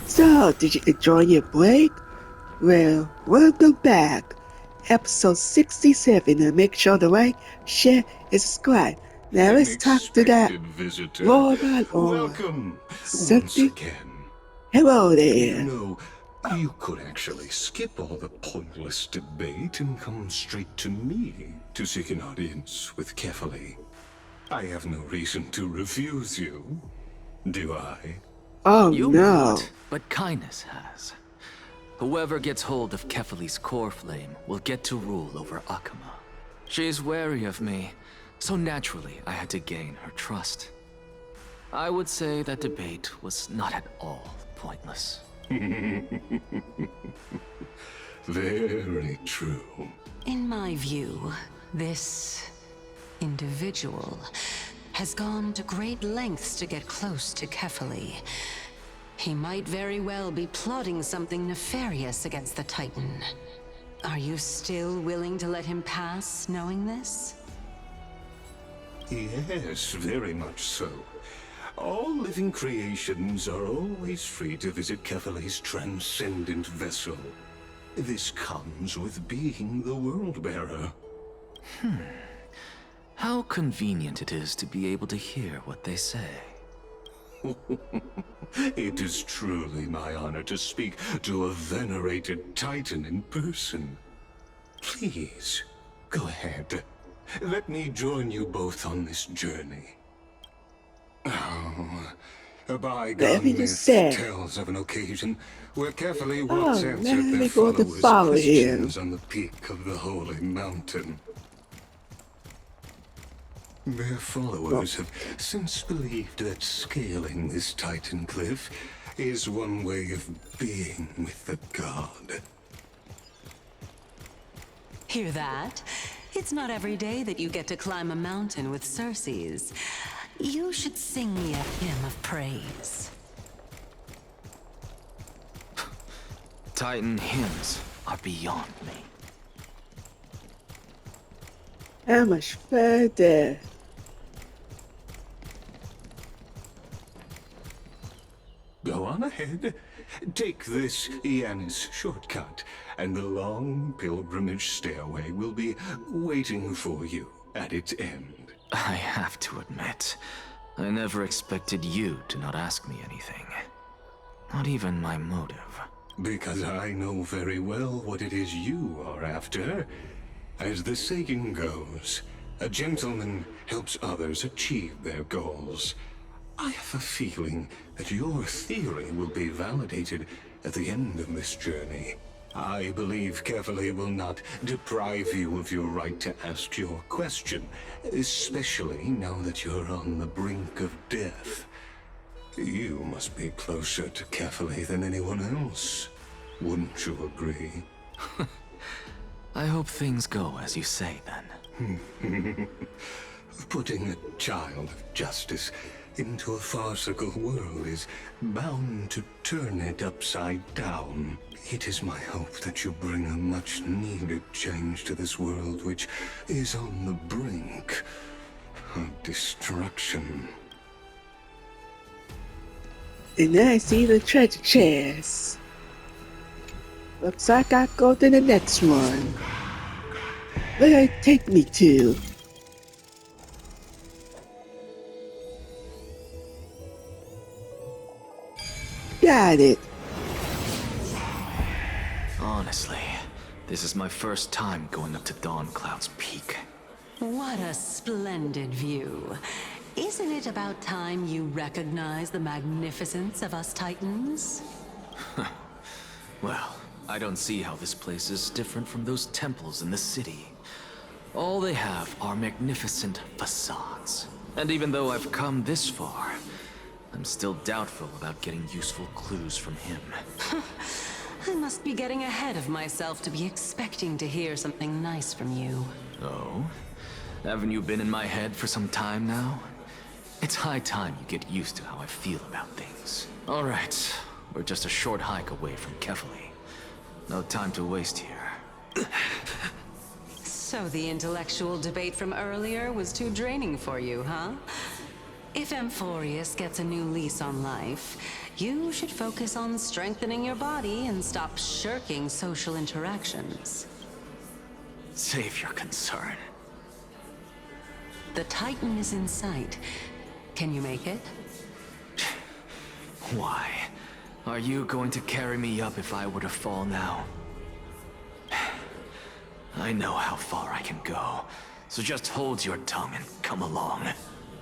So, did you enjoy your break? Well, welcome back. Episode 67, and make sure to like, share, and subscribe. Now An let's talk to that expected visitor. Lord my Lord. Welcome once Something? again. Hello You there. know, you could actually skip all the pointless debate and come straight to me to seek an audience with Kefali. I have no reason to refuse you, do I? Oh You may no. not, but kindness has. Whoever gets hold of Kefali's core flame will get to rule over Akama. She's wary of me, so naturally I had to gain her trust. I would say that debate was not at all pointless. Very true. In my view, this individual has gone to great lengths to get close to Kefali. He might very well be plotting something nefarious against the Titan. Are you still willing to let him pass, knowing this? Yes, very much so. All living creations are always free to visit Kefali's transcendent vessel. This comes with being the World-Bearer. How convenient it is to be able to hear what they say. It is truly my honor to speak to a venerated Titan in person. Please, go ahead. Let me join you both on this journey. Oh, a bygone me myth just say. tells of an occasion where Kefali Oh, once now answered they their go to followers' follow questions him. on the peak of the Holy Mountain. Their followers have since believed that scaling this Titan cliff is one way of being with the god. Hear that? It's not every day that you get to climb a mountain with Circes. You should sing me a hymn of praise. Titan hymns are beyond me. How much further? Go on ahead. Take this Yanis shortcut, and the long pilgrimage stairway will be waiting for you at its end. I have to admit, I never expected you to not ask me anything. Not even my motive. Because I know very well what it is you are after. As the saying goes, a gentleman helps others achieve their goals. I have a feeling that your theory will be validated at the end of this journey. I believe Kefali will not deprive you of your right to ask your question, especially now that you're on the brink of death. You must be closer to Kefali than anyone else. Wouldn't you agree? I hope things go as you say, then. Putting a child of justice into a farcical world is bound to turn it upside down. It is my hope that you bring a much-needed change to this world, which is on the brink of destruction. And I see the treasure chest. Looks like I go to the next one. Where it take me to? Got it. Honestly, this is my first time going up to Dawn Cloud's peak. What a splendid view. Isn't it about time you recognize the magnificence of us Titans? Well, I don't see how this place is different from those temples in the city. All they have are magnificent facades. And even though I've come this far, I'm still doubtful about getting useful clues from him. I must be getting ahead of myself to be expecting to hear something nice from you. Oh? Haven't you been in my head for some time now? It's high time you get used to how I feel about things. All right, we're just a short hike away from Kefali. No time to waste here. So the intellectual debate from earlier was too draining for you, huh? If Amphorius gets a new lease on life, you should focus on strengthening your body and stop shirking social interactions. Save your concern. The Titan is in sight. Can you make it? Why? Are you going to carry me up if I were to fall now? I know how far I can go, so just hold your tongue and come along.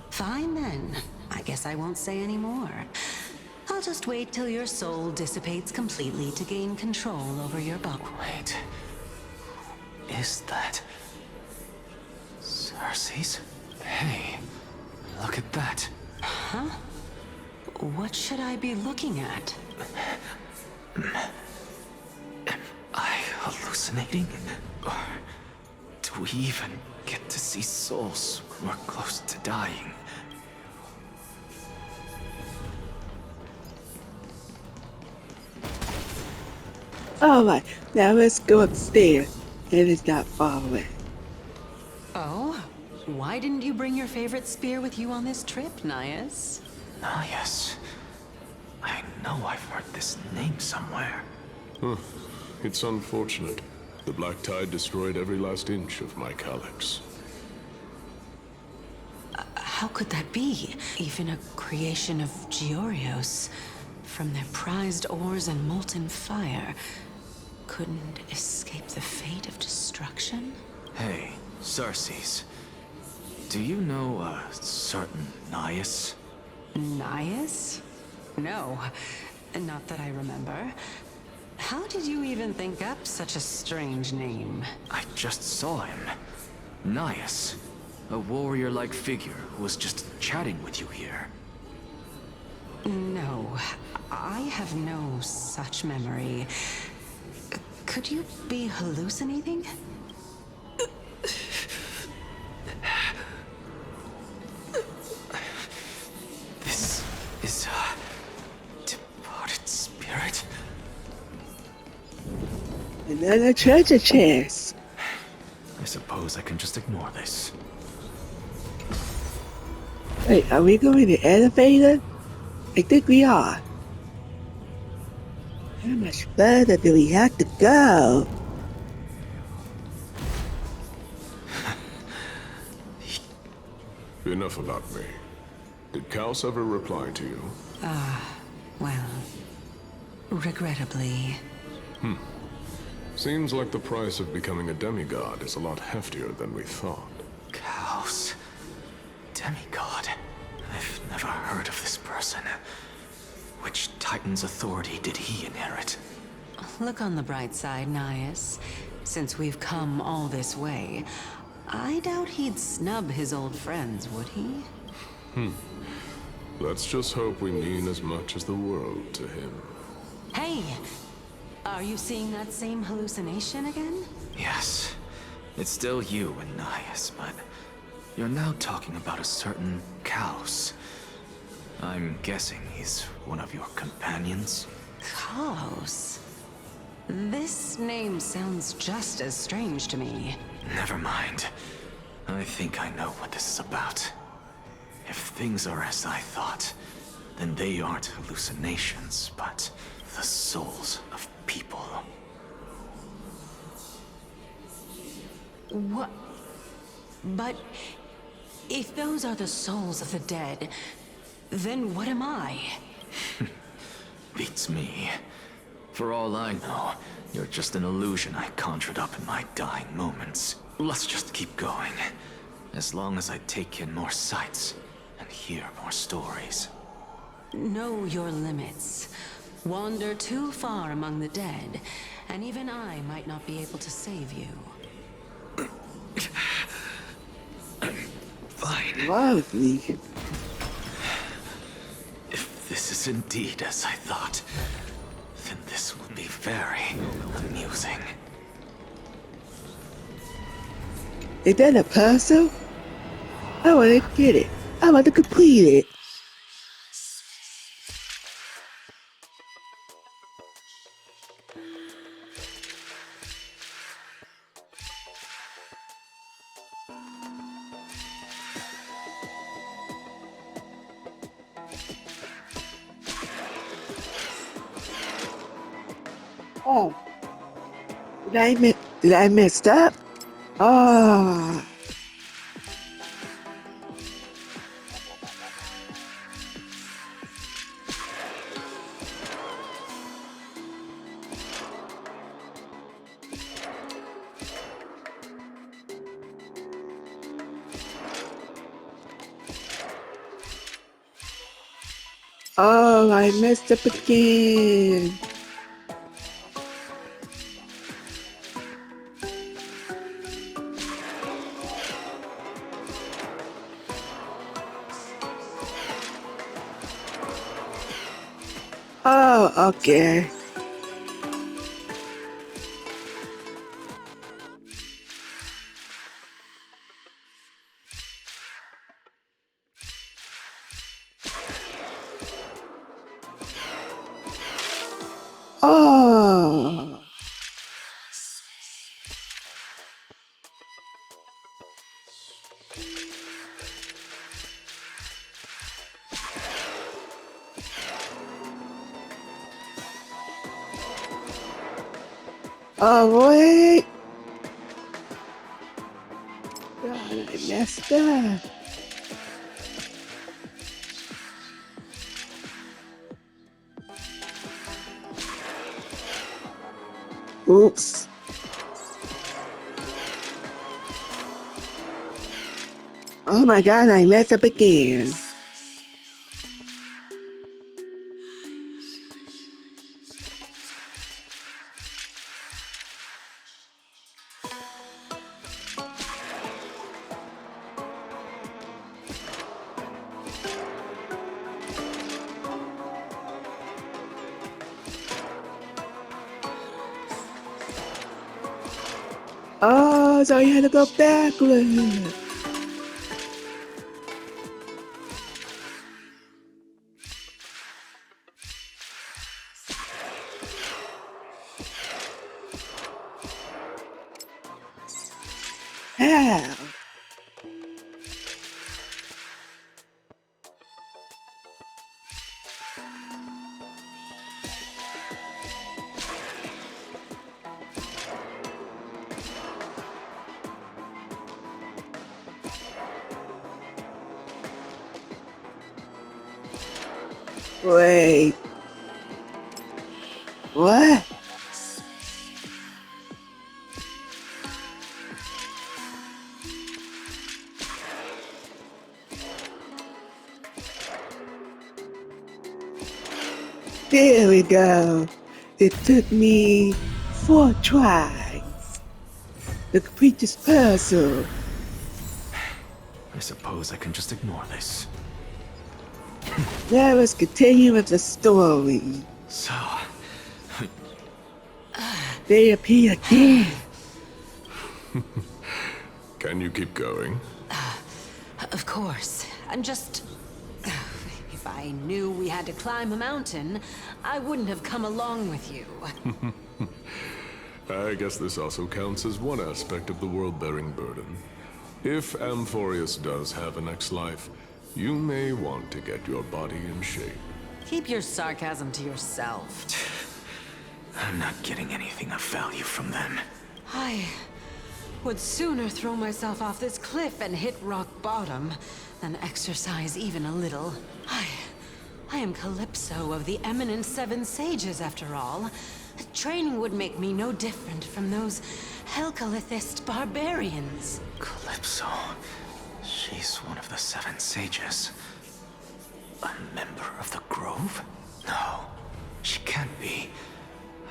Fine then. I guess I won't say any more. I'll just wait till your soul dissipates completely to gain control over your body. Wait. Is that... Cersei's? Hey, look at that. Huh? What should I be looking at? Am I hallucinating? Or do we even get to see souls when we're close to dying? Alright, now let's go upstairs. It is not far away. Oh? Why didn't you bring your favorite spear with you on this trip, Nias? Ah, yes. I know I've heard this name somewhere. It's unfortunate. The Black Tide destroyed every last inch of my calyx. How could that be? Even a creation of Georios, from their prized ores and molten fire, couldn't escape the fate of destruction? Hey, Cersei's. Do you know a certain Nias? Nias? No, not that I remember. How did you even think up such a strange name? I just saw him. Nias. A warrior-like figure who was just chatting with you here. No, I have no such memory. Could you be hallucinating? This is a departed spirit? Another treasure chest. I suppose I can just ignore this. Wait, are we going to the elevator? I think we are. How much further do we have to go? Enough about me. Did Kaos ever reply to you? Well, regrettably. Seems like the price of becoming a demigod is a lot heftier than we thought. Chaos. Demigod. I've never heard of this person. Which Titan's authority did he inherit? Look on the bright side, Nias. Since we've come all this way, I doubt he'd snub his old friends, would he? Let's just hope we mean as much as the world to him. Hey! Are you seeing that same hallucination again? Yes. It's still you and Nias, but you're now talking about a certain Chaos. I'm guessing he's one of your companions? Chaos? This name sounds just as strange to me. Never mind. I think I know what this is about. If things are as I thought, then they aren't hallucinations, but the souls of people. What? But if those are the souls of the dead, then what am I? Beats me. For all I know, you're just an illusion I conjured up in my dying moments. Let's just keep going. As long as I take in more sights and hear more stories. Know your limits. Wander too far among the dead, and even I might not be able to save you. Fine. Why with me? If this is indeed as I thought, then this will be very amusing. Is that a puzzle? I want to get it. I want to complete it. Oh, did I mess up? Oh. Oh, I messed up again. Oh, okay. Oh. Oh, wait. God, I messed up. Oops. Oh my God, I messed up again. Oh, so you had to go backwards. How? Wait. What? There we go. It took me 4 tries to complete this puzzle. I suppose I can just ignore this. Now let's continue with the story. So, They appear again. Can you keep going? Of course. I'm just... If I knew we had to climb a mountain, I wouldn't have come along with you. I guess this also counts as one aspect of the world-bearing burden. If Amphorius does have a next life, you may want to get your body in shape. Keep your sarcasm to yourself. I'm not getting anything of value from them. I would sooner throw myself off this cliff and hit rock bottom than exercise even a little. I am Calypso of the eminent Seven Sages, after all. Training would make me no different from those Helcalithist barbarians. Calypso. She's one of the Seven Sages. A member of the Grove? No, she can't be.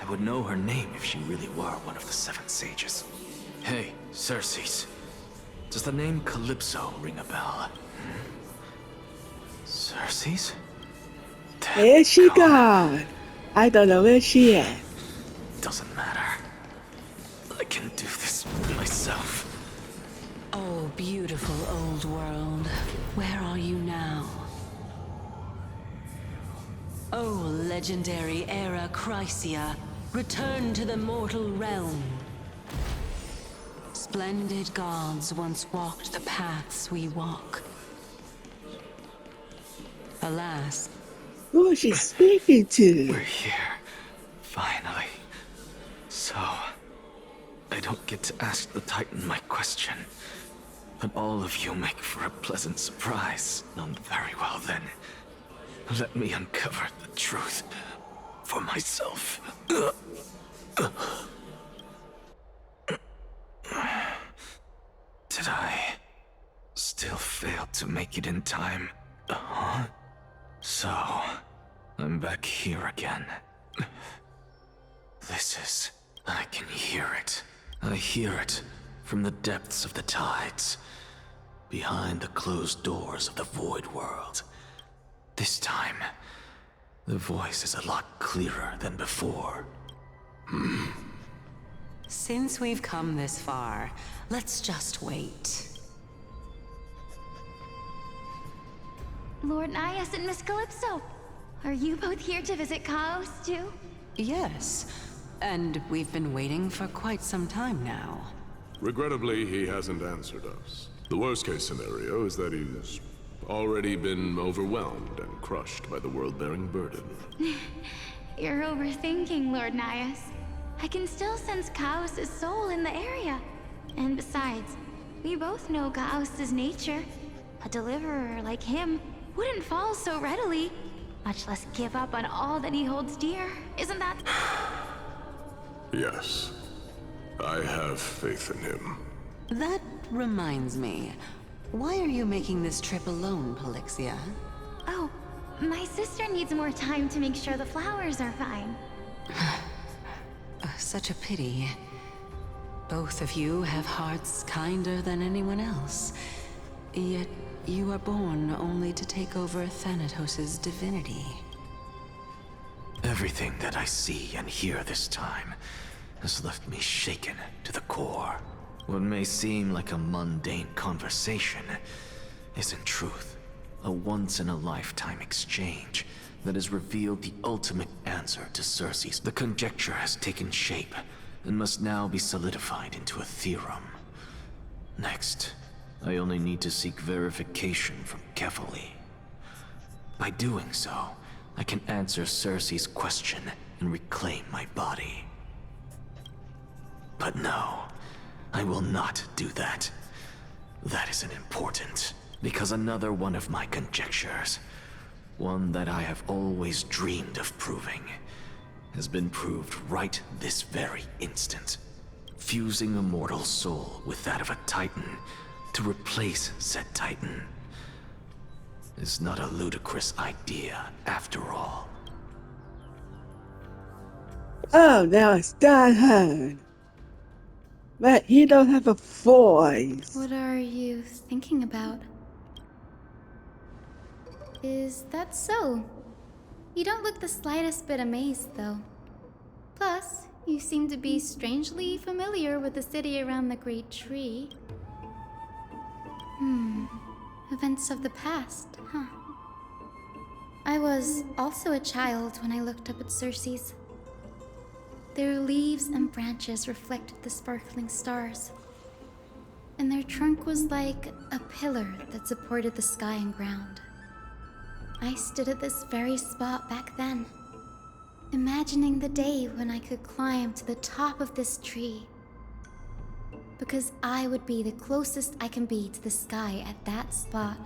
I would know her name if she really were one of the Seven Sages. Hey, Circes. Does the name Calypso ring a bell? Circes? Where's she gone? I don't know where she at. Doesn't matter. I can do this myself. Oh, beautiful old world. Where are you now? Oh, legendary era Chrysia, return to the mortal realm. Splendid gods once walked the paths we walk. Alas, Who is she speaking to? We're here. Finally. get to ask the Titan my question. But all of you make for a pleasant surprise. Very well then. Let me uncover the truth for myself. Did I still fail to make it in time? So, I'm back here again. I can hear it. I hear it from the depths of the tides, behind the closed doors of the void world. This time, the voice is a lot clearer than before. Since we've come this far, let's just wait. Lord Nias and Miss Calypso, are you both here to visit Chaos too? Yes, and we've been waiting for quite some time now. Regrettably, he hasn't answered us. The worst-case scenario is that he's already been overwhelmed and crushed by the world-bearing burden. You're overthinking, Lord Nias. I can still sense Chaos' soul in the area. And besides, we both know Chaos' nature. A deliverer like him wouldn't fall so readily, much less give up on all that he holds dear. Isn't that... Yes. I have faith in him. That reminds me. Why are you making this trip alone, Polixia? Oh, my sister needs more time to make sure the flowers are fine. Such a pity. Both of you have hearts kinder than anyone else. Yet you are born only to take over Thanatos' divinity. Everything that I see and hear this time has left me shaken to the core. What may seem like a mundane conversation is in truth a once-in-a-lifetime exchange that has revealed the ultimate answer to Circe's. The conjecture has taken shape and must now be solidified into a theorem. Next, I only need to seek verification from Kefali. By doing so, I can answer Circe's question and reclaim my body. But no, I will not do that. That isn't important, because another one of my conjectures, one that I have always dreamed of proving, has been proved right this very instant. Fusing a mortal soul with that of a Titan to replace said Titan is not a ludicrous idea after all. Oh, now it's done. But you don't have a voice. What are you thinking about? Is that so? You don't look the slightest bit amazed, though. Plus, you seem to be strangely familiar with the city around the Great Tree. Events of the past, huh? I was also a child when I looked up at Circe's. Their leaves and branches reflected the sparkling stars, and their trunk was like a pillar that supported the sky and ground. I stood at this very spot back then, imagining the day when I could climb to the top of this tree, because I would be the closest I can be to the sky at that spot.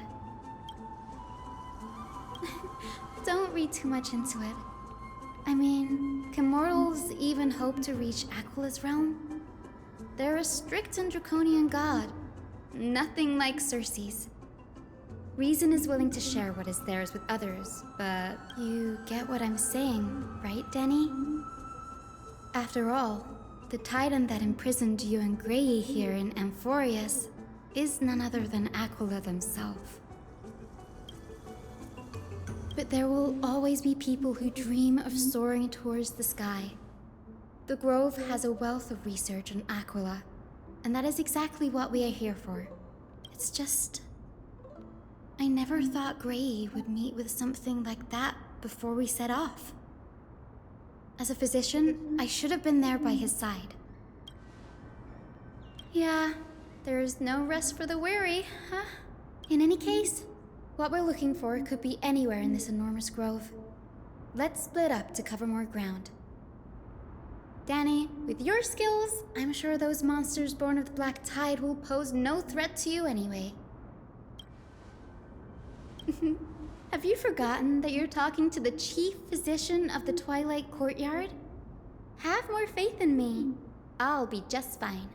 Don't read too much into it. I mean, can mortals even hope to reach Aquila's realm? They're a strict and draconian god, nothing like Circe's. Reason is willing to share what is theirs with others, but you get what I'm saying, right, Denny? After all, the titan that imprisoned you and Grey here in Amphorius is none other than Aquila themselves. But there will always be people who dream of soaring towards the sky. The Grove has a wealth of research on Aquila, and that is exactly what we are here for. It's just... I never thought Grey would meet with something like that before we set off. As a physician, I should have been there by his side. Yeah, there's no rest for the weary, huh? In any case, what we're looking for could be anywhere in this enormous grove. Let's split up to cover more ground. Danny, with your skills, I'm sure those monsters born of the Black Tide will pose no threat to you anyway. Have you forgotten that you're talking to the chief physician of the Twilight Courtyard? Have more faith in me. I'll be just fine.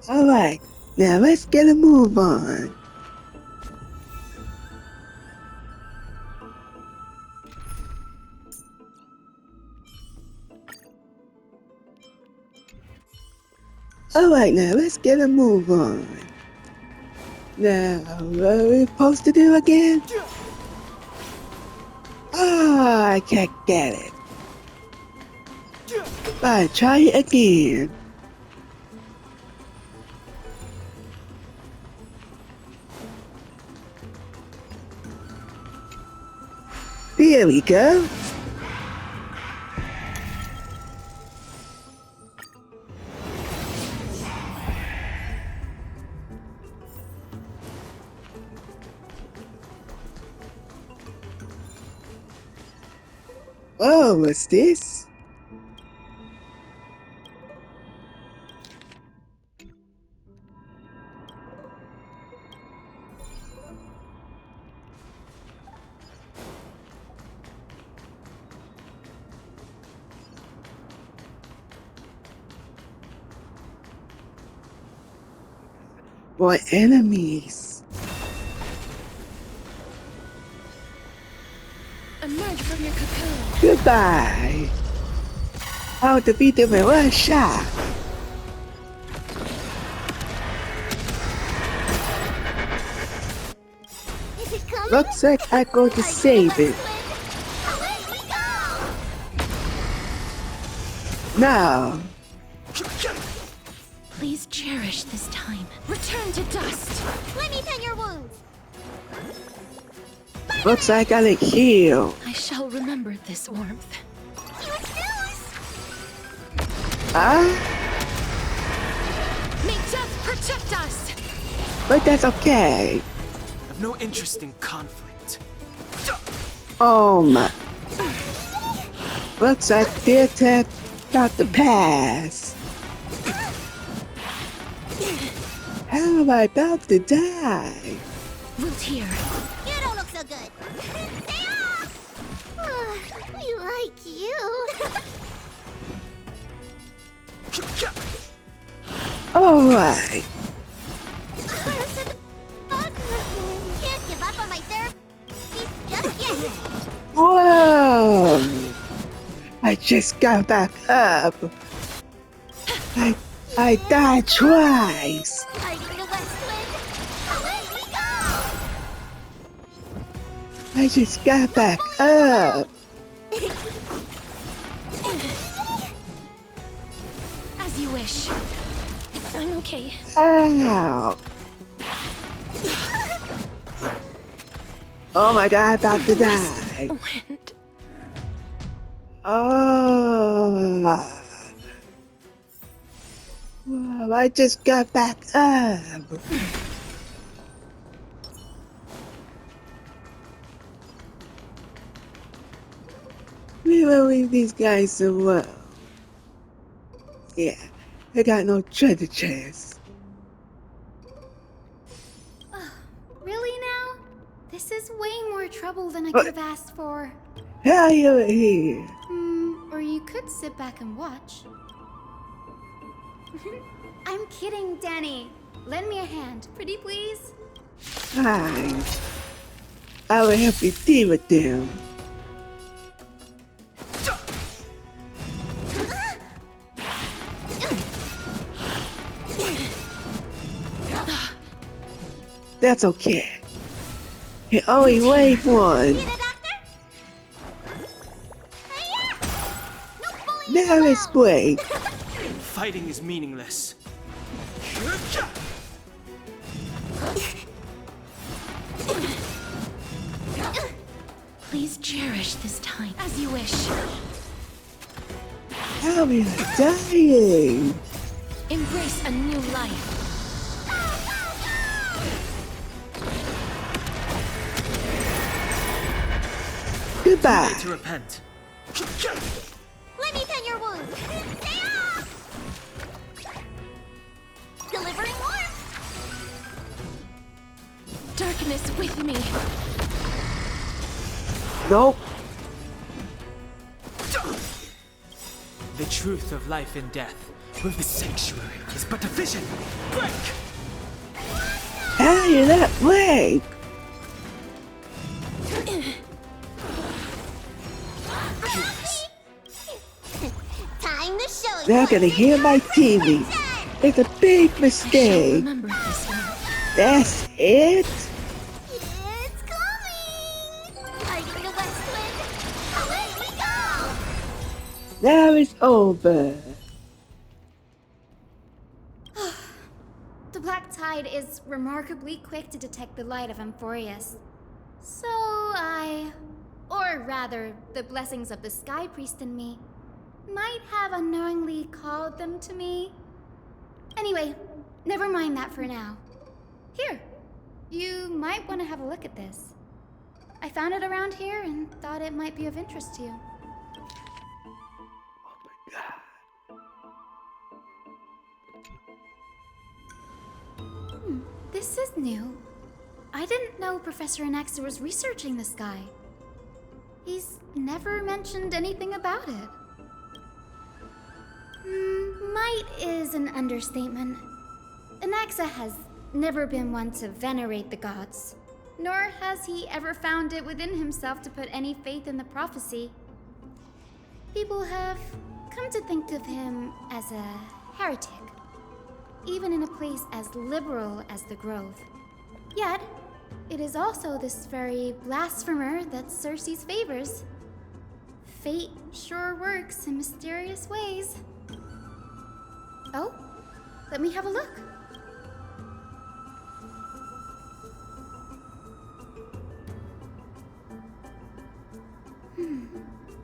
Alright, now let's get a move on. Alright, now let's get a move on. Now, what are we supposed to do again? Ah, I can't get it. Alright, try it again. There we go. Oh, what's this? More enemies. Emerge from your cocoon. Goodbye. I'll defeat them in one shot. Is it coming? Looks like I'm going to save it. Away we go! Now, Please cherish this time. Return to dust. Let me tend your wounds. looks like I got heal. I shall remember this warmth. You refuse! Ah, May death protect us! but that's okay. I've no interest in conflict. Oh my. Looks like the attack got the pass. How am I about to die? Root here. You don't look so good. Stay off! We like you. Alright. Can't give up on my therapy just yet. Whoa! I just got back up. I died twice. Hiding the west wind. Away we go! I just got back up. As you wish. I'm okay. Ow. Oh my god, I'm about to die. Wind. Oh. Wow, I just got back up. We will leave these guys alone. Yeah, I got no treasure chest. Really now? This is way more trouble than I could have asked for. How you here? Or you could sit back and watch. I'm kidding, Danny. Lend me a hand, pretty please. Fine. I will help you deal with them. That's okay. You only wave one. Need a doctor? Hey-ya! No bullying Now let's play. Fighting is meaningless. Please cherish this time as you wish. How is dying? Embrace a new life. Goodbye. To repent. Let me tend your wounds. Say delivering warmth. Darkness with me. Nope. The truth of life and death with the sanctuary is but a vision. Break! How you that break? Time to show you. They're gonna hear my TV. It's a big mistake. Remember this now. That's it? It's coming! Fighting the west wind! Away we go! Now it's over. The Black Tide is remarkably quick to detect the light of Amphorius. So or rather, the blessings of the Sky Priest in me, might have unknowingly called them to me. Anyway, never mind that for now. Here, you might want to have a look at this. I found it around here and thought it might be of interest to you. This is new. I didn't know Professor Anaxa was researching the sky. He's never mentioned anything about it. Might is an understatement. Anaxa has never been one to venerate the gods, nor has he ever found it within himself to put any faith in the prophecy. People have come to think of him as a heretic, even in a place as liberal as the Grove. Yet, it is also this very blasphemer that Circe's favors. Fate sure works in mysterious ways. Oh, let me have a look.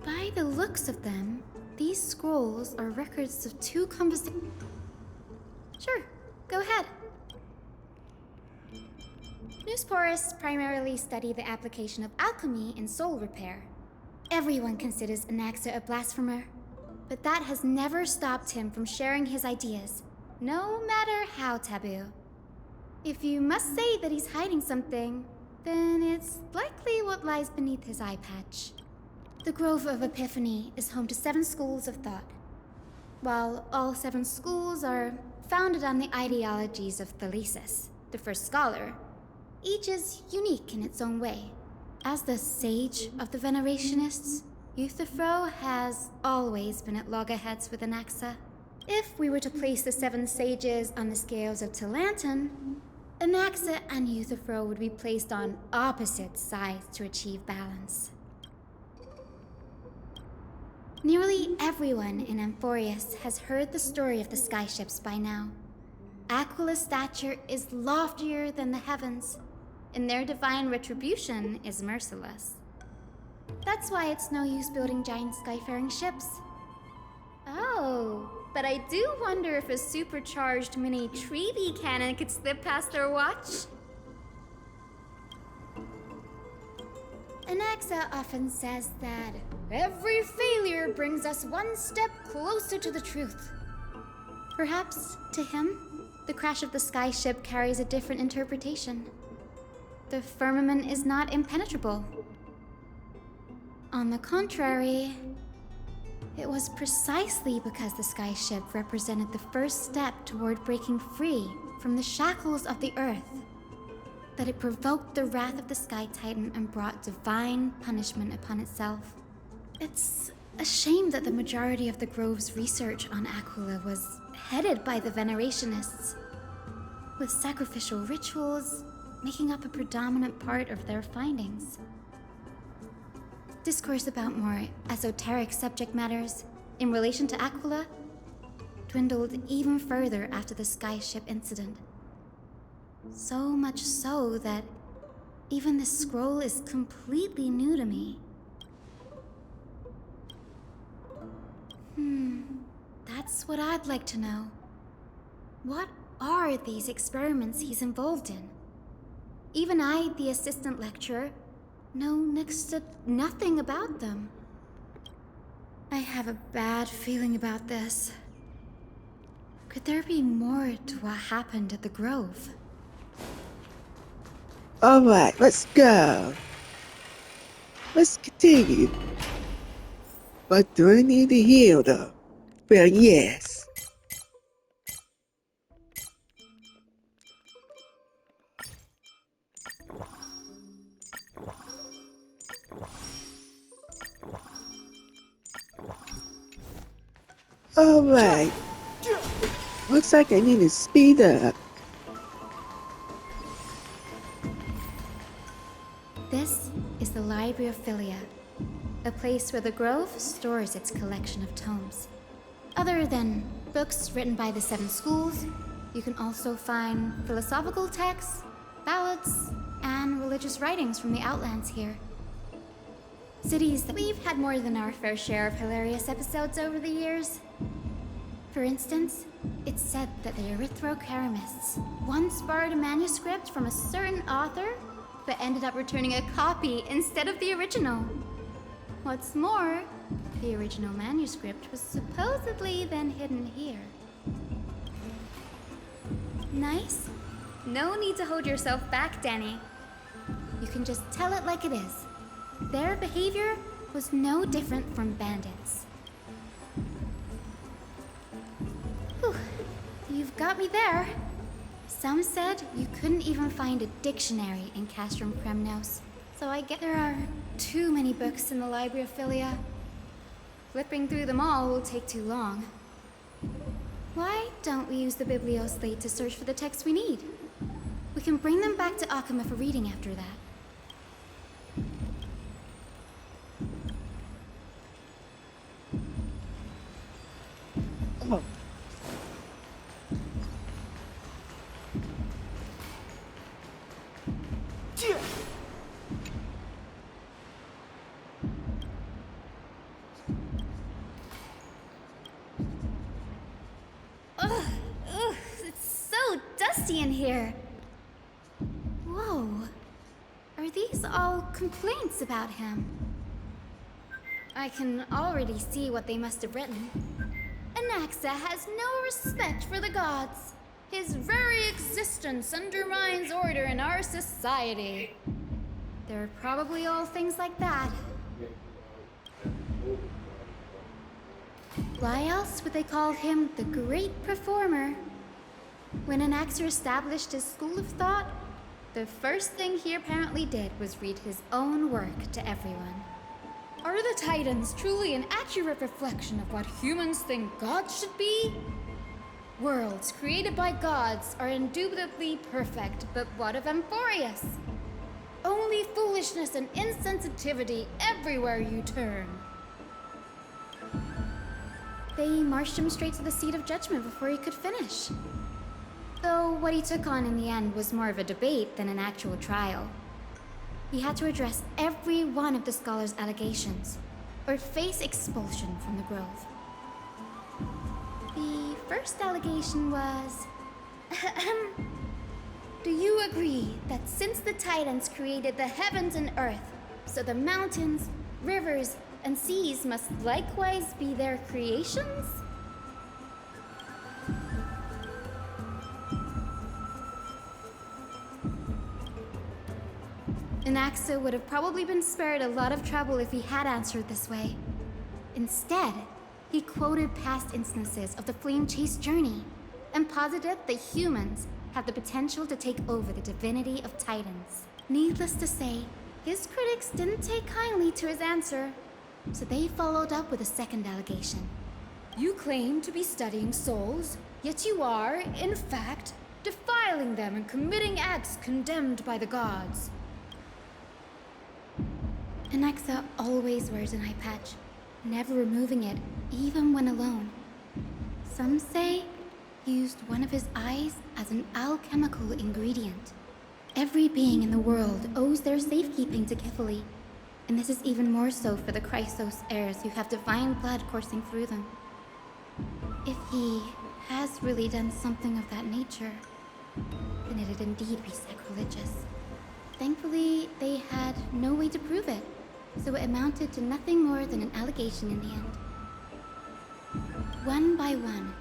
By the looks of them, these scrolls are records of two conversations. Sure, go ahead. Newsporists primarily study the application of alchemy in soul repair. Everyone considers Anaxa a blasphemer, but that has never stopped him from sharing his ideas, no matter how taboo. If you must say that he's hiding something, then it's likely what lies beneath his eye patch. The Grove of Epiphany is home to 7 schools of thought. While all 7 schools are founded on the ideologies of Thalesis, the first scholar, each is unique in its own way. As the sage of the Venerationists, Euthyphro has always been at loggerheads with Anaxa. If we were to place the 7 sages on the scales of Talanton, Anaxa and Euthyphro would be placed on opposite sides to achieve balance. Nearly everyone in Amphorius has heard the story of the skyships by now. Aquila's stature is loftier than the heavens, and their divine retribution is merciless. That's why it's no use building giant skyfaring ships. Oh, but I do wonder if a supercharged mini Treevee cannon could slip past their watch. Anaxa often says that every failure brings us one step closer to the truth. Perhaps, to him, the crash of the skyship carries a different interpretation. The firmament is not impenetrable. On the contrary, it was precisely because the skyship represented the first step toward breaking free from the shackles of the earth that it provoked the wrath of the Sky Titan and brought divine punishment upon itself. It's a shame that the majority of the Grove's research on Aquila was headed by the Venerationists, with sacrificial rituals making up a predominant part of their findings. Discourse about more esoteric subject matters in relation to Aquila dwindled even further after the skyship incident. So much so that even this scroll is completely new to me. That's what I'd like to know. What are these experiments he's involved in? Even I, the assistant lecturer, know next to nothing about them. I have a bad feeling about this. Could there be more to what happened at the Grove? Alright, let's go. Let's continue. But do I need to heal though? Well, yes. Alright. Looks like I need to speed up. This is the Library of Philia, a place where the Grove stores its collection of tomes. Other than books written by the 7 schools, you can also find philosophical texts, ballads, and religious writings from the Outlands here. Cities that we've had more than our fair share of hilarious episodes over the years. For instance, it's said that the Erythrocheramists once borrowed a manuscript from a certain author, but ended up returning a copy instead of the original. What's more, the original manuscript was supposedly then hidden here. Nice? No need to hold yourself back, Danny. You can just tell it like it is. Their behavior was no different from bandits. Whew. You've got me there. Some said you couldn't even find a dictionary in Castrum Kremnos, so I get there are too many books in the Library of Philia. Flipping through them all will take too long. Why don't we use the Biblioslate to search for the texts we need? We can bring them back to Akama for reading after that. Oh. Ugh, it's so dusty in here. Whoa. Are these all complaints about him? I can already see what they must have written. Anaxa has no respect for the gods. His very existence undermines order in our society. They're probably all things like that. Why else would they call him the Great Performer? When Anaxer established his school of thought, the first thing he apparently did was read his own work to everyone. Are the Titans truly an accurate reflection of what humans think gods should be? Worlds created by gods are indubitably perfect, but what of Amphorius? Only foolishness and insensitivity everywhere you turn. They marched him straight to the seat of judgment before he could finish. Though what he took on in the end was more of a debate than an actual trial. He had to address every one of the scholar's allegations, or face expulsion from the Grove. The first allegation was... Do you agree that since the Titans created the heavens and earth, so the mountains, rivers, and seas must likewise be their creations? Anaxa would have probably been spared a lot of trouble if he had answered this way. Instead, he quoted past instances of the Flame Chase journey and posited that humans have the potential to take over the divinity of Titans. Needless to say, his critics didn't take kindly to his answer, so they followed up with a second allegation. You claim to be studying souls, yet you are, in fact, defiling them and committing acts condemned by the gods. Anaxa always wears an eye patch, never removing it, even when alone. Some say he used one of his eyes as an alchemical ingredient. Every being in the world owes their safekeeping to Kefali, and this is even more so for the Chrysos heirs who have divine blood coursing through them. If he has really done something of that nature, then it'd indeed be sacrilegious. Thankfully, they had no way to prove it, so it amounted to nothing more than an allegation in the end. One by one,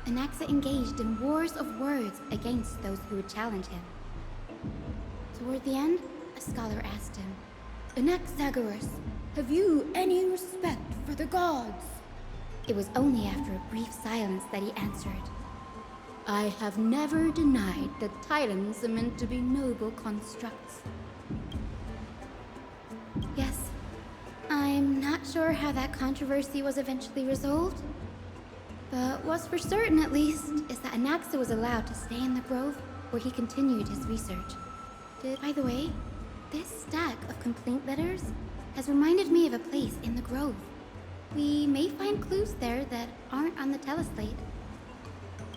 Anaxa engaged in wars of words against those who would challenge him. Toward the end, a scholar asked him, "Anaxagoras, have you any respect for the gods?" It was only after a brief silence that he answered, "I have never denied that titans are meant to be noble constructs." Yes, I'm not sure how that controversy was eventually resolved, but what's for certain at least is that Anaxa was allowed to stay in the grove where he continued his research. By the way, this stack of complaint letters has reminded me of a place in the grove. We may find clues there that aren't on the teleslate.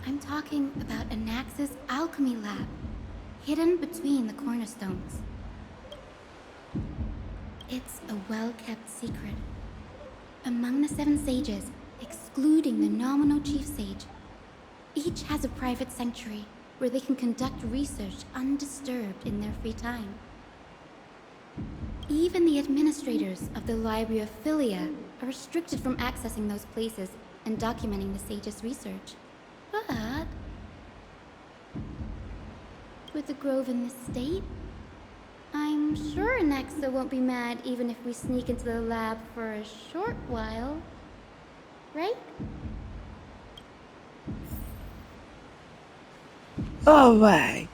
I'm talking about Anaxa's alchemy lab, hidden between the cornerstones. It's a well-kept secret. Among the 7 sages, excluding the nominal chief sage, each has a private sanctuary where they can conduct research undisturbed in their free time. Even the administrators of the Library of Philia are restricted from accessing those places and documenting the sage's research. But with the grove in this state, I'm sure Anaxa won't be mad even if we sneak into the lab for a short while, right? Alright.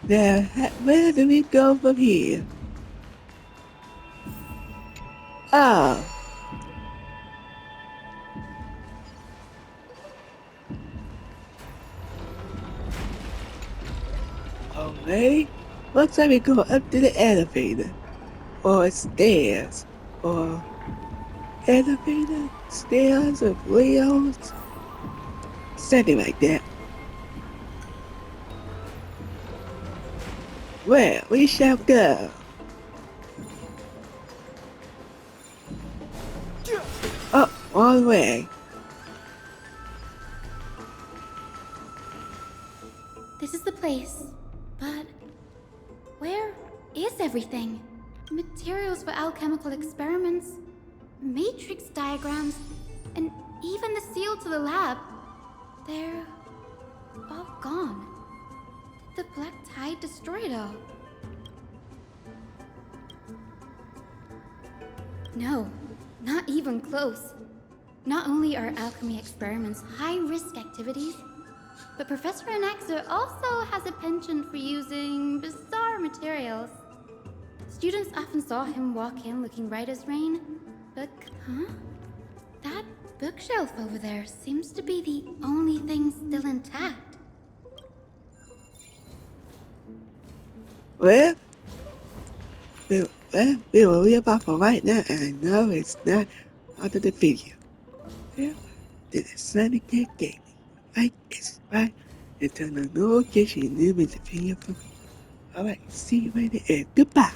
Now, where do we go from here? Oh. Okay. Looks like we go up to the elevator. Or stairs. Or elevator, stairs, or wheels. Something like that. Where we shall go. Up all the way. This is the place, but where is everything? Materials for alchemical experiments, matrix diagrams, and even the seal to the lab. They're all gone. Did the black tide destroy it all? No, not even close. Not only are alchemy experiments high-risk activities, but Professor Anaxa also has a penchant for using bizarre materials. Students often saw him walk in looking right as rain, but that bookshelf over there seems to be the only thing still intact. Well, we will leave off for right now, and I know it's not part of the video. Well, this is sonickid Gaming. Like and subscribe and turn on notifications and new music video for me. Alright, see you later and goodbye.